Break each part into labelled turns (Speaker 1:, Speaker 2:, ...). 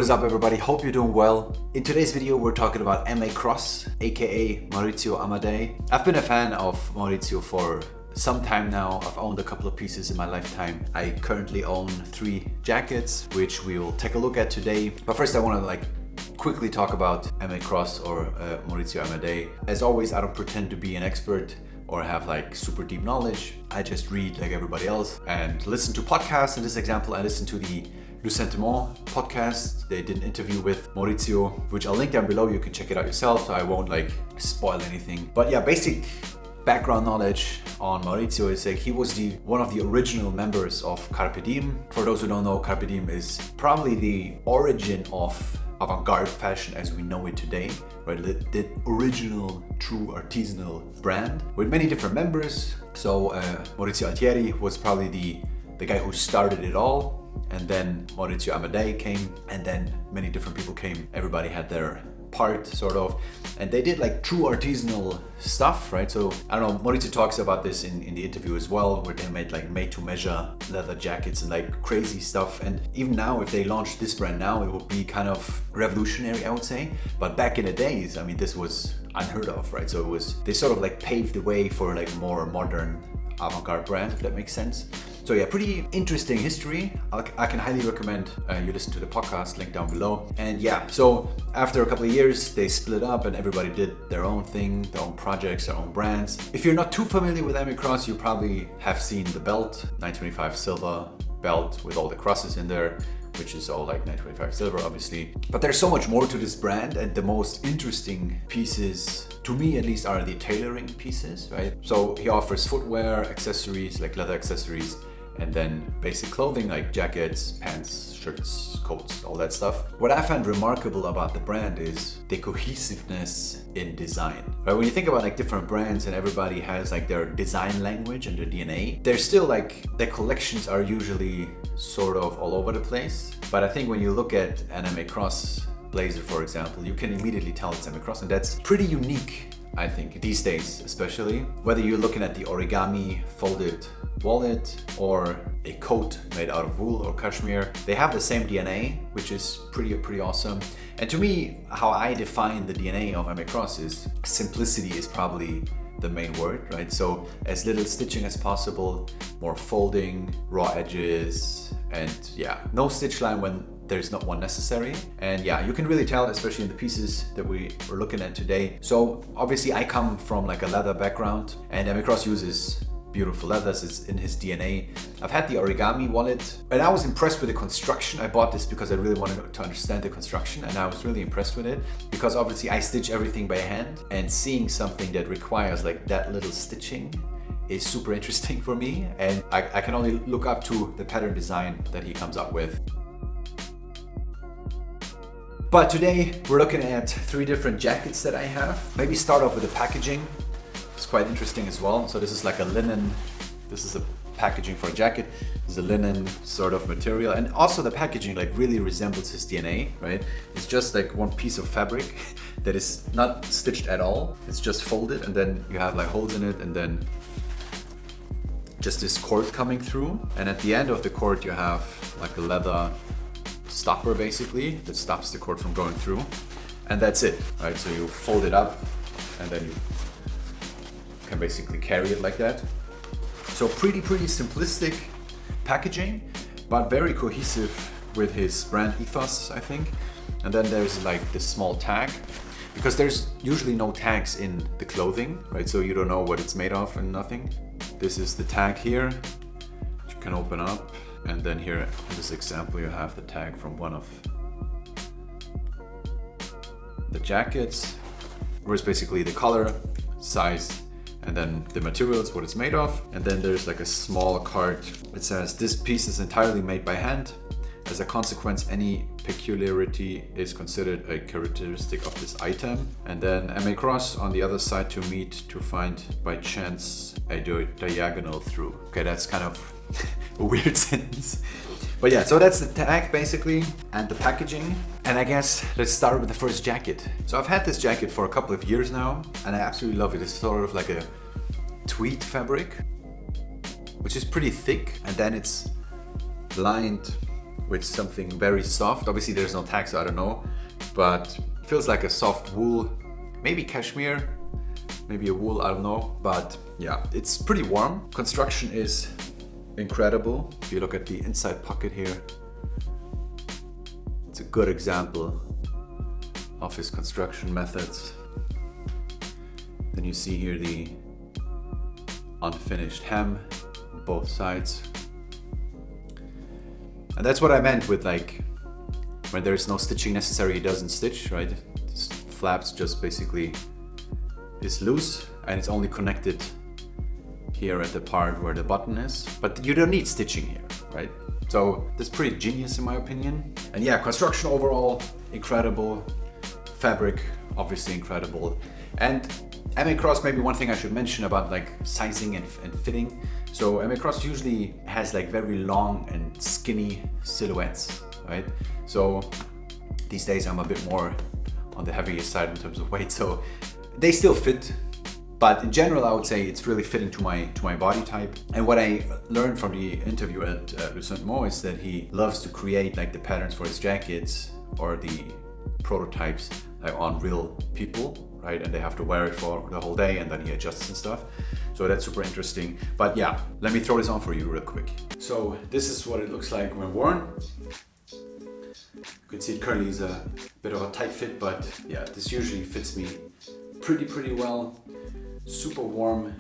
Speaker 1: is up, everybody? Hope you're doing well. In today's video we're talking about MA Cross, aka Maurizio Amadei. I've been a fan of Maurizio for some time now. I've owned a couple of pieces in my lifetime. I currently own 3 jackets, which we will take a look at today. But first I want to quickly talk about MA Cross or Maurizio Amadei. As always, I don't pretend to be an expert or have super deep knowledge. I just read like everybody else and listen to podcasts. In this example, I listened to the Lucentement podcast. They did an interview with Maurizio, which I'll link down below. You can check it out yourself, so I won't spoil anything. But yeah, basic background knowledge on Maurizio is he was one of the original members of Carpe Diem. For those who don't know, Carpe Diem is probably the origin of avant-garde fashion as we know it today, right? The original true artisanal brand with many different members. So Maurizio Amadei was probably the guy who started it all, and then Maurizio Amadei came, and then many different people came. Everybody had their part, sort of, and they did true artisanal stuff, right? So I don't know, Maurizio talks about this in the interview as well, where they made made to measure leather jackets and crazy stuff. And even now, if they launched this brand now, it would be kind of revolutionary, I would say. But back in the days, I mean, this was unheard of, right? So they sort of paved the way for more modern avant-garde brand, if that makes sense. So yeah, pretty interesting history. I can highly recommend you listen to the podcast, link down below. And yeah, so after a couple of years, they split up and everybody did their own thing, their own projects, their own brands. If you're not too familiar with MA Cross, you probably have seen the belt, 925 silver belt with all the crosses in there, which is all 925 silver, obviously. But there's so much more to this brand, and the most interesting pieces, to me at least, are the tailoring pieces, right? So he offers footwear, accessories, leather accessories, and then basic clothing like jackets, pants, shirts, coats, all that stuff. What I find remarkable about the brand is the cohesiveness in design. Right? When you think about different brands and everybody has their design language and their DNA, they're still their collections are usually sort of all over the place. But I think when you look at an MA Cross blazer, for example, you can immediately tell it's MA Cross, and that's pretty unique, I think, these days especially. Whether you're looking at the origami folded wallet or a coat made out of wool or cashmere, they have the same DNA, which is pretty awesome. And to me, how I define the DNA of MA Cross is simplicity is probably the main word, right? So as little stitching as possible, more folding, raw edges, and yeah, no stitch line when there's not one necessary. And yeah, you can really tell, especially in the pieces that we were looking at today. So obviously I come from a leather background, and MA Cross uses beautiful leathers. It's in his DNA. I've had the origami wallet, and I was impressed with the construction. I bought this because I really wanted to understand the construction, and I was really impressed with it because obviously I stitch everything by hand, and seeing something that requires that little stitching is super interesting for me, and I can only look up to the pattern design that he comes up with. But today we're looking at 3 different jackets that I have. Maybe start off with the packaging. It's quite interesting as well. So this is a linen, this is a packaging for a jacket. This is a linen sort of material, and also the packaging really resembles his DNA, right? It's just one piece of fabric that is not stitched at all. It's just folded, and then you have holes in it, and then just this cord coming through. And at the end of the cord you have a leather stopper basically that stops the cord from going through, and that's it, right? So you fold it up and then you can basically carry it like that. So pretty simplistic packaging, but very cohesive with his brand ethos, I think. And then there's this small tag, because there's usually no tags in the clothing, right? So you don't know what it's made of and nothing. This is the tag here, which you can open up. And then here in this example, you have the tag from one of the jackets, where it's basically the color, size, and then the materials, what it's made of. And then there's a small card that says, "This piece is entirely made by hand. As a consequence, any peculiarity is considered a characteristic of this item." And then MA Cross on the other side, "To meet, to find by chance a diagonal through." Okay, that's kind of a weird sentence. But yeah, so that's the tag basically, and the packaging. And I guess let's start with the first jacket. So I've had this jacket for a couple of years now, and I absolutely love it. It's sort of a tweed fabric, which is pretty thick, and then it's lined with something very soft. Obviously there's no tag, so I don't know, but it feels like a soft wool, maybe cashmere, maybe a wool, I don't know. But yeah, it's pretty warm. Construction is incredible. If you look at the inside pocket here, it's a good example of his construction methods. Then you see here the unfinished hem on both sides. And that's what I meant with like, when there's no stitching necessary, he doesn't stitch, right? This flaps just basically is loose and it's only connected here at the part where the button is. But you don't need stitching here, right? So that's pretty genius in my opinion. And yeah, construction overall, incredible. Fabric, obviously incredible. And MA Cross, maybe one thing I should mention about like sizing and fitting. So MA Cross usually has like very long and skinny silhouettes, right? So these days I'm a bit more on the heavier side in terms of weight, so they still fit. But in general, I would say it's really fitting to my body type. And what I learned from the interview at Lucentement is that he loves to create like the patterns for his jackets or the prototypes like on real people, right? And they have to wear it for the whole day and then he adjusts and stuff. So that's super interesting. But yeah, let me throw this on for you real quick. So this is what it looks like when worn. You can see it currently is a bit of a tight fit, but yeah, this usually fits me pretty well. Super warm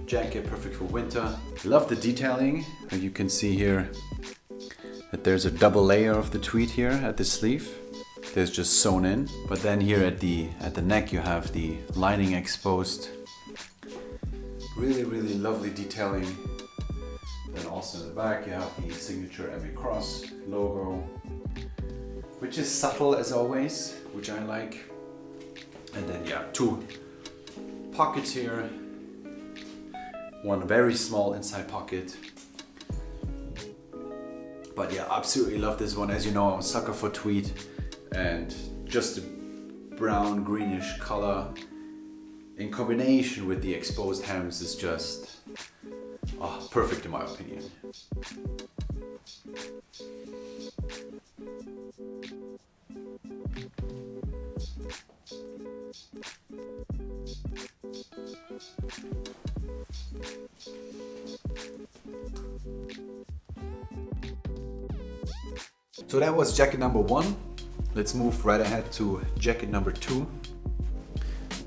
Speaker 1: jacket, perfect for winter. Love the detailing. And you can see here that there's a double layer of the tweed here at the sleeve. There's just sewn in, but then here at the neck you have the lining exposed. Really lovely detailing. Then also in the back you have the signature MA Cross logo, which is subtle as always, which I like. And then yeah, two pockets here, one very small inside pocket. But yeah, absolutely love this one. As you know, I'm a sucker for tweed, and just a brown greenish color in combination with the exposed hems is just perfect in my opinion. So that was jacket number 1. Let's move right ahead to jacket number 2.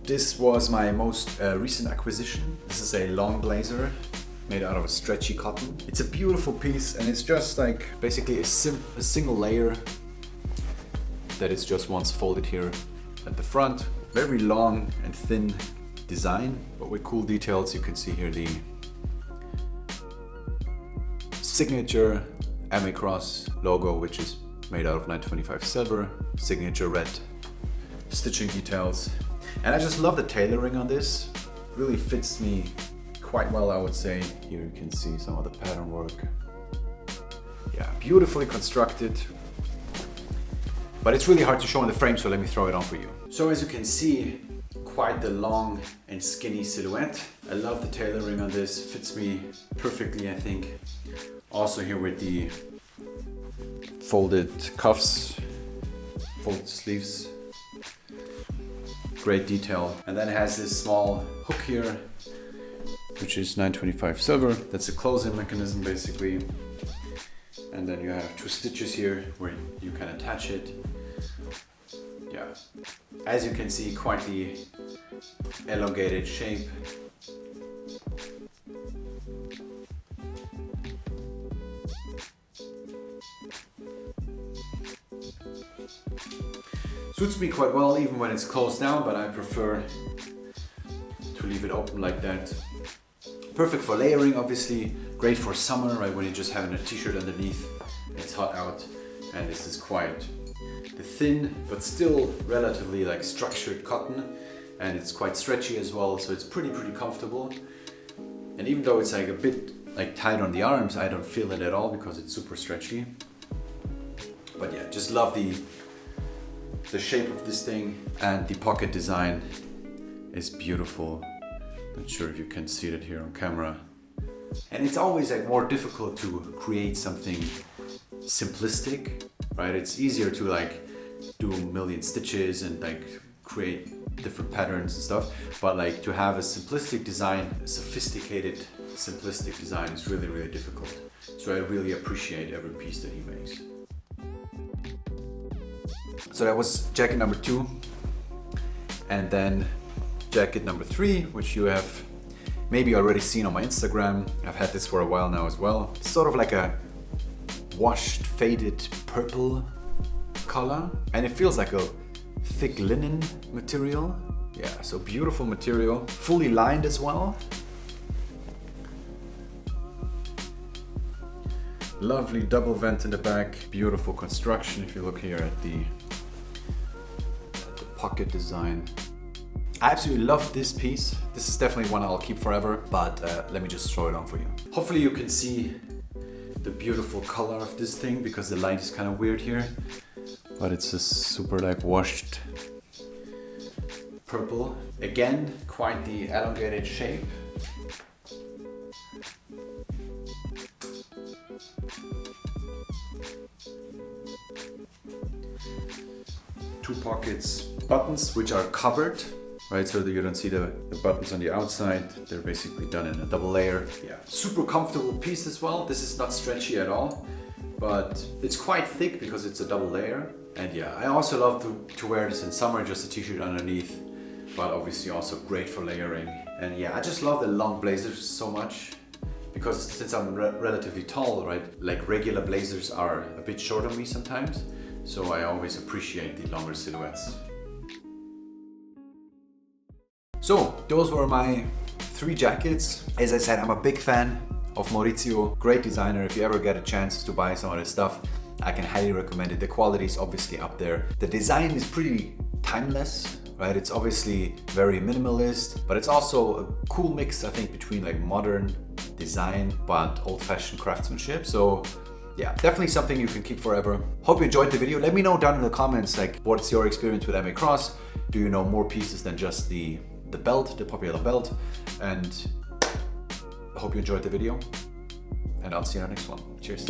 Speaker 1: This was my most recent acquisition. This is a long blazer made out of a stretchy cotton. It's a beautiful piece and it's just like basically a single layer that is just once folded here at the front. Very long and thin design, but with cool details. You can see here the signature MA Cross logo, which is made out of 925 silver, signature red stitching details. And I just love the tailoring on this. Really fits me quite well, I would say. Here you can see some of the pattern work. Yeah, beautifully constructed. But it's really hard to show in the frame, so let me throw it on for you. So as you can see, quite the long and skinny silhouette. I love the tailoring on this. Fits me perfectly, I think. Also here with the folded cuffs, folded sleeves. Great detail. And then it has this small hook here, which is 925 silver. That's a closing mechanism basically. And then you have 2 stitches here where you can attach it. Yeah, as you can see, quite the elongated shape. Suits me quite well even when it's closed down, but I prefer to leave it open like that. Perfect for layering, obviously. Great for summer, right, when you're just having a t-shirt underneath. It's hot out, and this is quite the thin but still relatively like structured cotton, and it's quite stretchy as well, so it's pretty comfortable. And even though it's like a bit like tight on the arms, I don't feel it at all because it's super stretchy. But yeah, just love the shape of this thing, and the pocket design is beautiful. Not sure if you can see it here on camera. And it's always like more difficult to create something simplistic, right? It's easier to like do a million stitches and like create different patterns and stuff, but like to have a simplistic design, a sophisticated simplistic design is really, really difficult. So I really appreciate every piece that he makes. So that was jacket number 2, and then jacket number 3, which you have maybe already seen on my Instagram. I've had this for a while now as well. It's sort of like a washed, faded purple color, and it feels like a thick linen material. Yeah, so beautiful material, fully lined as well. Lovely double vent in the back, beautiful construction. If you look here at the pocket design, I absolutely love this piece. This is definitely one I'll keep forever, but let me just throw it on for you. Hopefully you can see the beautiful color of this thing, because the light is kind of weird here, but it's a super like washed purple. Again, quite the elongated shape. Two pockets, buttons which are covered, right, so that you don't see the buttons on the outside. They're basically done in a double layer. Yeah, super comfortable piece as well. This is not stretchy at all, but it's quite thick because it's a double layer. And yeah, I also love to wear this in summer, just a t-shirt underneath, but obviously also great for layering. And yeah, I just love the long blazers so much, because since I'm relatively tall, right, like regular blazers are a bit short on me sometimes, so I always appreciate the longer silhouettes. So those were my 3 jackets. As I said, I'm a big fan of Maurizio, great designer. If you ever get a chance to buy some of his stuff, I can highly recommend it. The quality is obviously up there. The design is pretty timeless, right? It's obviously very minimalist, but it's also a cool mix, I think, between like modern design but old-fashioned craftsmanship. So yeah, definitely something you can keep forever. Hope you enjoyed the video. Let me know down in the comments, like, what's your experience with MA Cross? Do you know more pieces than just the belt, the popular belt? And I hope you enjoyed the video, and I'll see you in the next one. Cheers.